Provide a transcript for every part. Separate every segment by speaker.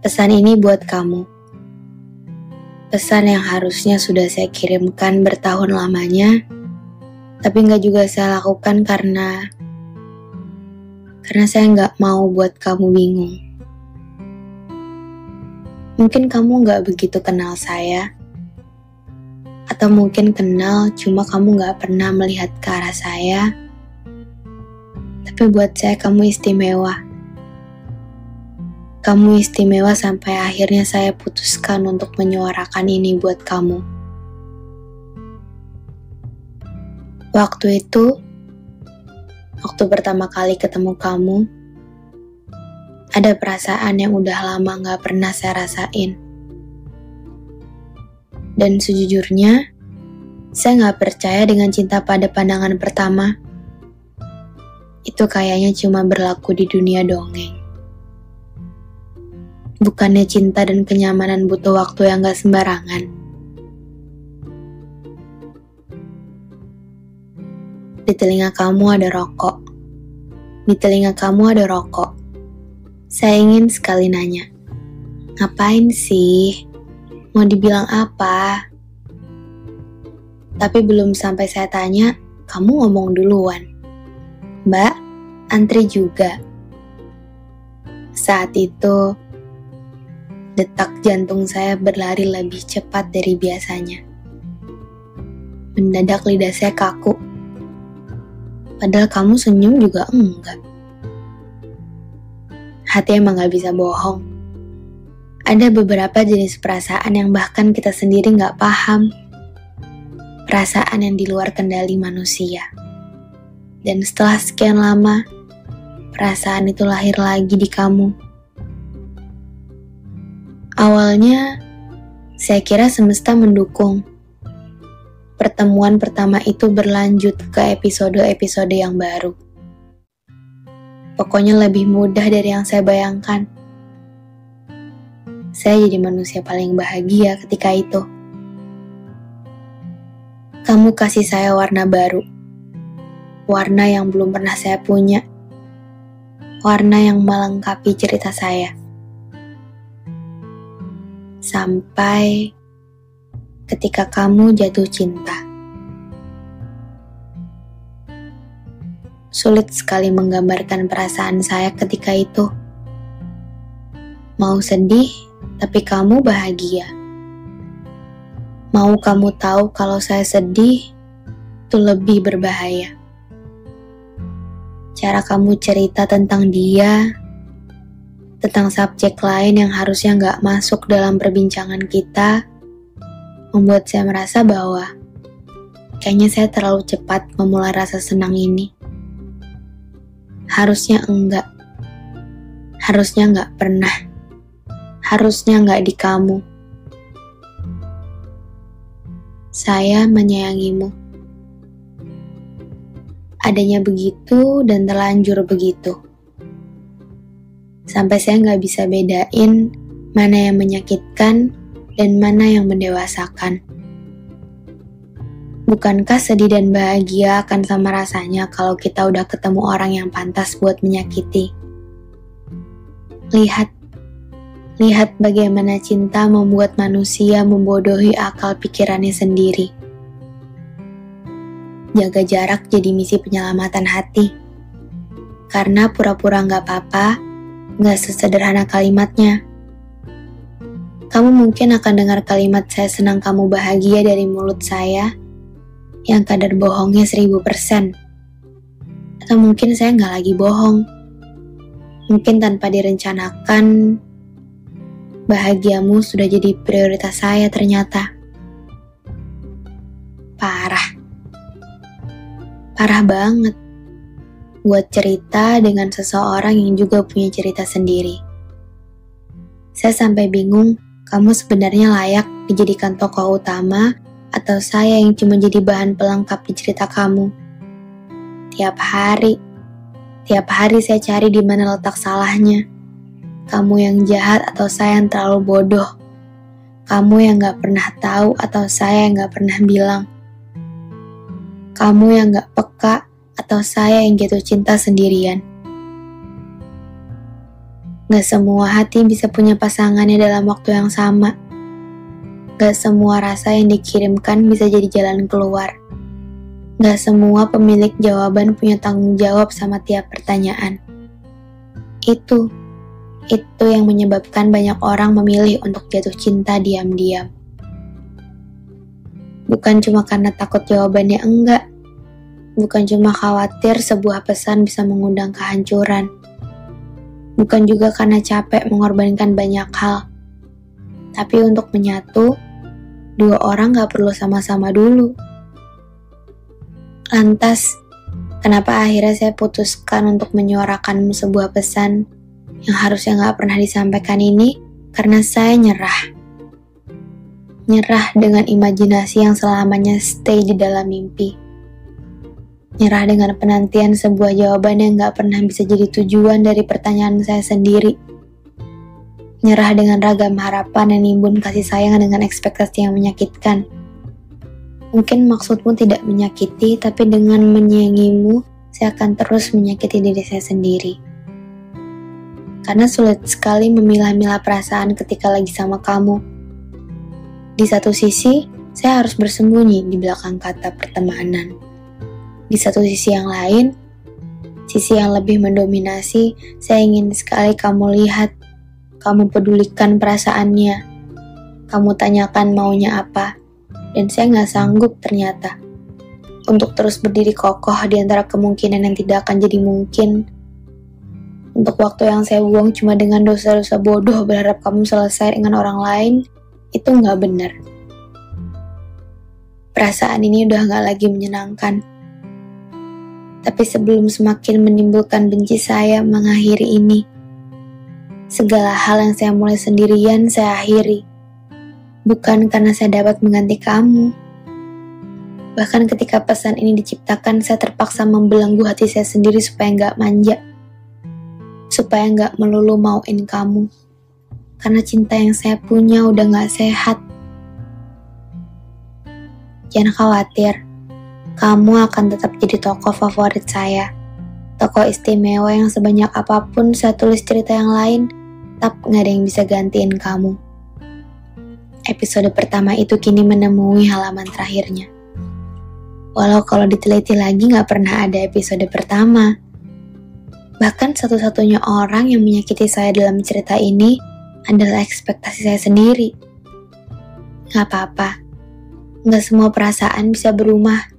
Speaker 1: Pesan ini buat kamu. Pesan yang harusnya sudah saya kirimkan bertahun lamanya, tapi nggak juga saya lakukan karena saya nggak mau buat kamu bingung. Mungkin kamu nggak begitu kenal saya, atau mungkin kenal cuma kamu nggak pernah melihat ke arah saya. Tapi buat saya kamu istimewa. Kamu istimewa sampai akhirnya saya putuskan untuk menyuarakan ini buat kamu. Waktu pertama kali ketemu kamu, ada perasaan yang udah lama gak pernah saya rasain. Dan sejujurnya, saya gak percaya dengan cinta pada pandangan pertama. Itu kayaknya cuma berlaku di dunia dongeng. Bukannya cinta dan kenyamanan butuh waktu yang gak sembarangan. Di telinga kamu ada rokok. Di telinga kamu ada rokok. Saya ingin sekali nanya, ngapain sih? Mau dibilang apa? Tapi belum sampai saya tanya, kamu ngomong duluan. Mbak, antri juga. Saat itu, detak jantung saya berlari lebih cepat dari biasanya. Mendadak lidah saya kaku. Padahal kamu senyum juga enggak. Hati emang gak bisa bohong. Ada beberapa jenis perasaan yang bahkan kita sendiri gak paham. Perasaan yang di luar kendali manusia. Dan setelah sekian lama, perasaan itu lahir lagi di kamu. Awalnya, saya kira semesta mendukung. Pertemuan pertama itu berlanjut ke episode-episode yang baru. Pokoknya lebih mudah dari yang saya bayangkan. Saya jadi manusia paling bahagia ketika itu. Kamu kasih saya warna baru. Warna yang belum pernah saya punya. Warna yang melengkapi cerita saya. Sampai ketika kamu jatuh cinta. Sulit sekali menggambarkan perasaan saya ketika itu. Mau sedih, tapi kamu bahagia. Mau kamu tahu kalau saya sedih, itu lebih berbahaya. Cara kamu cerita tentang dia, tentang subjek lain yang harusnya gak masuk dalam perbincangan kita, membuat saya merasa bahwa kayaknya saya terlalu cepat memulai rasa senang ini. Harusnya enggak. Harusnya gak pernah. Harusnya gak di kamu. Saya menyayangimu. Adanya begitu dan terlanjur begitu. Sampai saya gak bisa bedain mana yang menyakitkan dan mana yang mendewasakan. Bukankah sedih dan bahagia akan sama rasanya kalau kita udah ketemu orang yang pantas buat menyakiti? Lihat bagaimana cinta membuat manusia membodohi akal pikirannya sendiri. Jaga jarak jadi misi penyelamatan hati. Karena pura-pura gak apa-apa, gak sesederhana kalimatnya. Kamu mungkin akan dengar kalimat saya senang kamu bahagia dari mulut saya yang kadar bohongnya 1000%. Atau mungkin saya gak lagi bohong. Mungkin tanpa direncanakan, bahagiamu sudah jadi prioritas saya ternyata. Parah banget. Buat cerita dengan seseorang yang juga punya cerita sendiri. Saya sampai bingung, kamu sebenarnya layak dijadikan tokoh utama atau saya yang cuma jadi bahan pelengkap di cerita kamu. Tiap hari saya cari di mana letak salahnya. Kamu yang jahat atau saya yang terlalu bodoh. Kamu yang gak pernah tahu atau saya yang gak pernah bilang. Kamu yang gak peka atau saya yang jatuh cinta sendirian. Gak semua hati bisa punya pasangannya dalam waktu yang sama. Gak semua rasa yang dikirimkan bisa jadi jalan keluar. Gak semua pemilik jawaban punya tanggung jawab sama tiap pertanyaan. Itu yang menyebabkan banyak orang memilih untuk jatuh cinta diam-diam. Bukan cuma karena takut jawabannya enggak. Bukan cuma khawatir sebuah pesan bisa mengundang kehancuran. Bukan juga karena capek mengorbankan banyak hal. Tapi untuk menyatu, dua orang gak perlu sama-sama dulu. Lantas, kenapa akhirnya saya putuskan untuk menyuarakan sebuah pesan yang harusnya gak pernah disampaikan ini? Karena saya nyerah. Nyerah dengan imajinasi yang selamanya stay di dalam mimpi. Nyerah dengan penantian sebuah jawaban yang gak pernah bisa jadi tujuan dari pertanyaan saya sendiri. Nyerah dengan ragam harapan yang nimbun kasih sayang dengan ekspektasi yang menyakitkan. Mungkin maksudmu tidak menyakiti, tapi dengan menyayangimu, saya akan terus menyakiti diri saya sendiri. Karena sulit sekali memilah-milah perasaan ketika lagi sama kamu. Di satu sisi, saya harus bersembunyi di belakang kata pertemanan. Di satu sisi yang lain, sisi yang lebih mendominasi, saya ingin sekali kamu lihat, kamu pedulikan perasaannya, kamu tanyakan maunya apa, dan saya gak sanggup ternyata untuk terus berdiri kokoh di antara kemungkinan yang tidak akan jadi mungkin. Untuk waktu yang saya buang cuma dengan dosa-dosa bodoh berharap kamu selesai dengan orang lain, itu gak benar. Perasaan ini udah gak lagi menyenangkan. Tapi sebelum semakin menimbulkan benci saya mengakhiri ini. Segala hal yang saya mulai sendirian saya akhiri. Bukan karena saya dapat mengganti kamu. Bahkan ketika pesan ini diciptakan, saya terpaksa membelenggu hati saya sendiri supaya nggak manja. Supaya nggak melulu mauin kamu. Karena cinta yang saya punya udah nggak sehat. Jangan khawatir. Kamu akan tetap jadi tokoh favorit saya. Tokoh istimewa yang sebanyak apapun saya tulis cerita yang lain, tetap gak ada yang bisa gantiin kamu. Episode pertama itu kini menemui halaman terakhirnya. Walau kalau diteliti lagi gak pernah ada episode pertama. Bahkan satu-satunya orang yang menyakiti saya dalam cerita ini adalah ekspektasi saya sendiri. Gak apa-apa. Gak semua perasaan bisa berubah.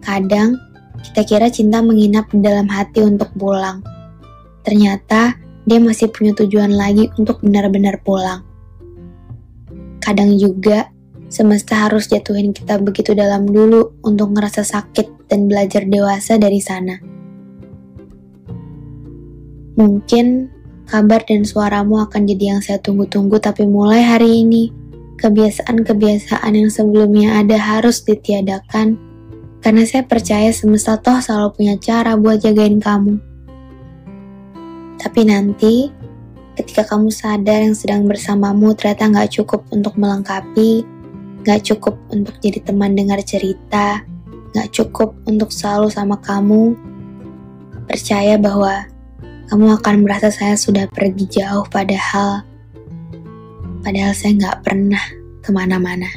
Speaker 1: Kadang, kita kira cinta menginap di dalam hati untuk pulang. Ternyata, dia masih punya tujuan lagi untuk benar-benar pulang. Kadang juga, semesta harus jatuhin kita begitu dalam dulu untuk ngerasa sakit dan belajar dewasa dari sana. Mungkin, kabar dan suaramu akan jadi yang saya tunggu-tunggu, tapi mulai hari ini, kebiasaan-kebiasaan yang sebelumnya ada harus ditiadakan. Karena saya percaya semesta toh selalu punya cara buat jagain kamu. Tapi nanti, ketika kamu sadar yang sedang bersamamu ternyata gak cukup untuk melengkapi, gak cukup untuk jadi teman dengar cerita, gak cukup untuk selalu sama kamu, percaya bahwa kamu akan merasa saya sudah pergi jauh padahal saya gak pernah kemana-mana.